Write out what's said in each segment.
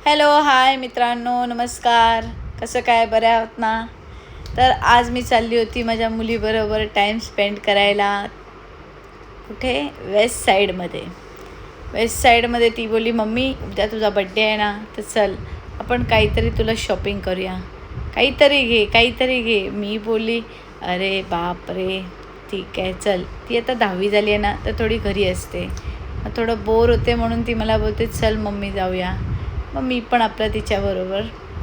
Hello hi मित्रांनो, नमस्कार. कसं काय, बरे आहोत ना? तर आज मी चालली होती माझ्या मुलीबरोबर टाईम स्पेंड करायला. कुठे? वेस्ट साईडमध्ये. वेस्ट साईडमध्ये ती बोलली, मम्मी उद्या तुझा बड्डे आहे ना, तर चल आपण काहीतरी तुला शॉपिंग करूया, काहीतरी घे. मी बोलली अरे बाप रे, ठीक आहे चल. ती आता 10वी झाली आहे ना, तर थोडी घरी असते, मग थोडं बोर होते म्हणून ती मला बोलते चल मम्मी जाऊया. मग मी पण आपलं तिच्याबरोबर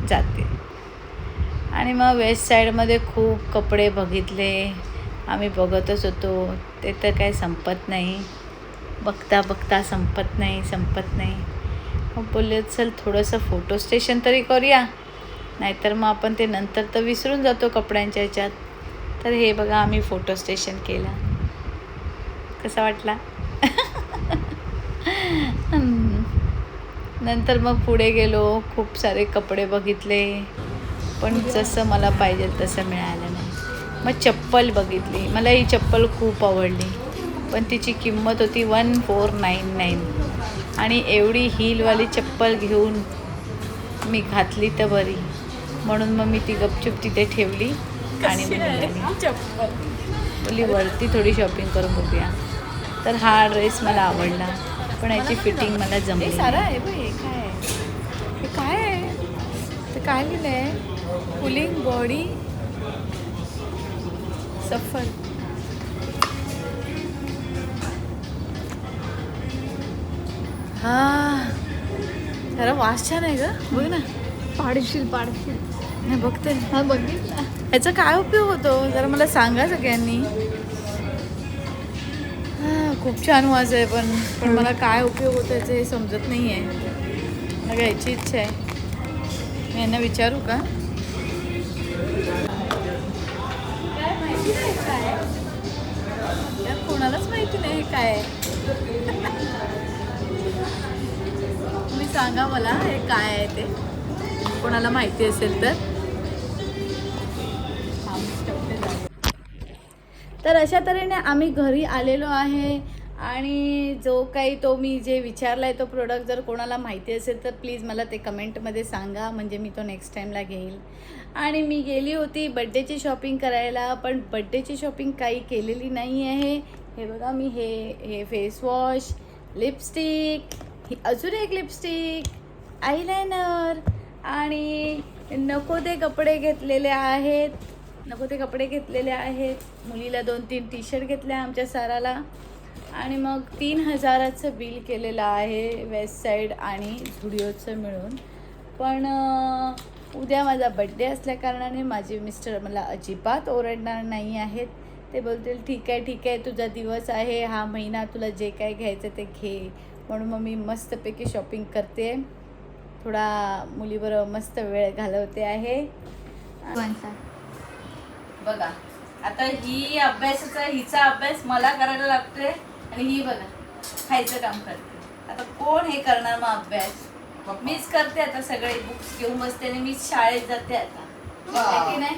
जाते. आणि मग वेस्ट साईडमध्ये खूप कपडे बघितले. आम्ही बघतच होतो, ते तर काय संपत नाही, बघता बघता संपत नाही. मग बोलले चल थोडंसं फोटो स्टेशन तरी करूया, नाहीतर मग आपण ते नंतर तर विसरून जातो कपड्यांच्या ह्याच्यात. तर हे बघा, आम्ही फोटो स्टेशन केलं. कसा वाटला? नंतर मग पुढे गेलो, खूप सारे कपडे बघितले, पण जसं मला पाहिजे तसं मिळालं नाही. मग चप्पल बघितली, मला ही चप्पल खूप आवडली, पण तिची किंमत होती 1499. आणि एवढी हीलवाली चप्पल घेऊन मी घातली तर बरी, म्हणून मग मी ती गपचूप तिथे ठेवली आणि बोलली वरती थोडी शॉपिंग करून बघूया. तर हा ड्रेस मला आवडला, पण याची फिटिंग मला जमली सारा आहे. हे काय आहे? ते काय लिहिलं आहे? पुलिंग बॉडी सफर. हा जरा वास छान आहे ग, बघ ना. पाडशील नाही बघते. हा बघितला. ह्याचा काय उपयोग होतो जरा मला सांगा सगळ्यांनी. खूप छान वास आहे, पण मला काय उपयोग होतो याचं हे समजत नाही आहे. मला घ्यायची इच्छा आहे. मी यांना विचारू का? काय माहिती नाही काय यार, कोणालाच माहिती नाही काय आहे. तुम्ही सांगा मला हे काय आहे ते, कोणाला माहिती असेल तर. तर अशा तऱ्हेने आम्ही घरी आलेलो आहे. आणि जो काही तो मी जे विचारला आहे तो प्रोडक्ट जर कोणाला माहिती असेल तर प्लीज मला ते कमेंटमध्ये सांगा, म्हणजे मी तो नेक्स्ट टाईमला घेईल. आणि मी गेली होती बड्डेची शॉपिंग करायला, पण बड्डेची शॉपिंग काही केलेली नाही आहे. हे बघा, मी हे फेसवॉश, लिपस्टिक, ही अजून एक लिपस्टिक, आयलायनर आणि नको ते कपडे घेतलेले आहेत. मुलीला 2-3 टी शर्ट घेतल्या आमच्या साराला. आणि मग 3000चं बिल केलेलं आहे वेस्ट साईड आणि झुडिओचं मिळून. पण उद्या माझा बड्डे असल्याकारणाने माझे मिस्टर मला अजिबात ओरडणार नाही आहेत. ते बोलतील ठीक आहे तुझा दिवस आहे, हा महिना तुला जे काय घ्यायचं ते घे. म्हणून मग मी मस्तपैकी शॉपिंग करते, थोडा मुलीबरोबर मस्त वेळ घालवते आहे. बघा आता हिचा अभ्यास मला करायला लागतोय, आणि ही बघा खायचं काम करते. आता कोण हे करणार मग अभ्यास? मीच करते आता, सगळे बुक्स घेऊन बसते आणि मीच शाळेत जाते आता, की नाही.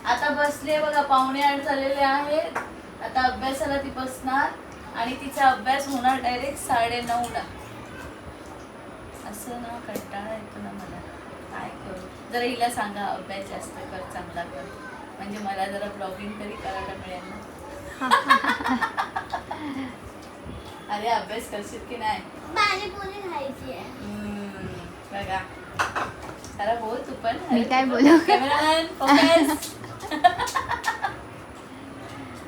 आता बसले बघा, 7:45 झालेले आहेत. आता अभ्यासाला ती बसणार आणि तिचा अभ्यास होणार डायरेक्ट 9:30ला. असं ना कंटाळा येतो ना मला, काय करू. जरा हिला सांगा अभ्यास जास्त कर, चांगला कर, म्हणजे मला जरा ब्लॉगिंग तरी करायला मिळेल ना. अरे अभ्यास करशील की नाही? पाणीपुरी खायची आहे. बघा जरा बोल तू पण. मी काय बोलू? Cameraman focus.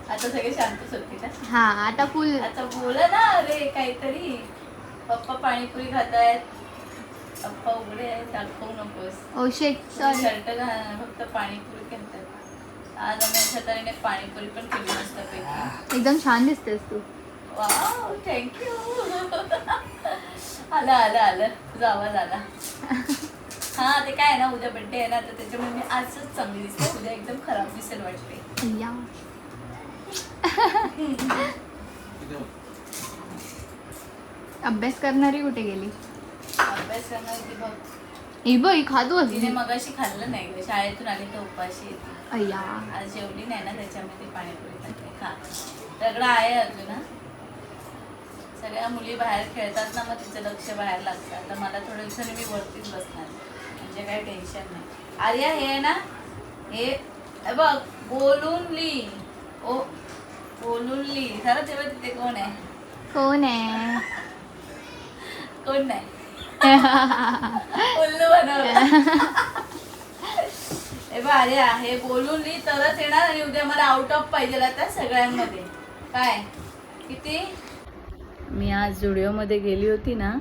आता सगळे शांतच होती ना. हा आता फुल. आता बोला ना, अरे काहीतरी. पप्पा पाणीपुरी खातायत, पप्पा उघडे आहेत, दाखवू नकोस. ओ शेट सॉरी. शर्ट घाल, फक्त पाणीपुरी करतात. आज आम्ही अशा तऱ्हेने पाणीपुरी पण केली मस्तपैकी. एकदम छान दिसतेस तू. Wow thank you. आलं तुझा आवाज आला. हा ते काय आहे ना, उद्या बड्डे आहे ना, तर त्याच्यामुळे मी आजच चांगली दिसते, उद्या एकदम खराब दिसेल वाटते. या अभ्यास करणारी कुठे गेली? अभ्यास करणार ती बघ. ही बघ खातो तिने मगाशी खाल्लं नाही ग, शाळेतून आली तर उपाशी येते. अय्या आज जेवली नाही ना, त्याच्यामध्ये पाणीपुरी खाते. खा, रगडा आहे अजून ना. सगळ्या मुली बाहेर खेळतात ना, मग तिचं लक्ष बाहेर लागतं. तर मला थोड्या दिवसांनी मी वरतीच बसणार, म्हणजे काही टेन्शन नाही. आर्या हे आहे ना, हे बघ बोलून ली, ओ बोलून ली. खरं तेव्हा तिथे कोण आहे? कोण आहे? कोण नाही. उल्लू बनवलं. हे बघ आर्या, हे बोलून ली तरच येणार. आणि उद्या मला आउट ऑफ पाहिजे आता सगळ्यांमध्ये. काय किती? मी आज झुडिओमध्ये गेली होती ना,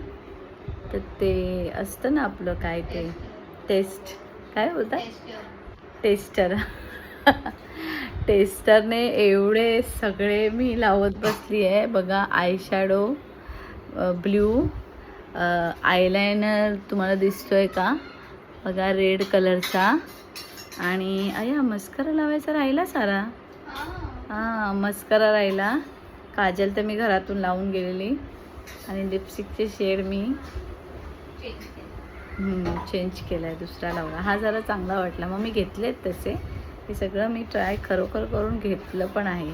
तर ते असतं ना आपलं काय ते टेस्ट, काय बोलतात, टेस्टर. टेस्टरने एवढे सगळे मी लावत बसली आहे बघा. आय शॅडो, ब्ल्यू आयलायनर तुम्हाला दिसतोय का बघा, रेड कलरचा. आणि अय्या मस्करा लावायचा राहिला सारा. हां मस्करा राहिला. काजल तर मी घरातून लावून गेलेली. आणि लिपस्टिकचे शेड मी चेंज केला आहे, दुसरा लावला. हा जरा चांगला वाटला, मग मी घेतलेत तसे. हे सगळं मी ट्राय खरोखर करून घेतलं पण आहे.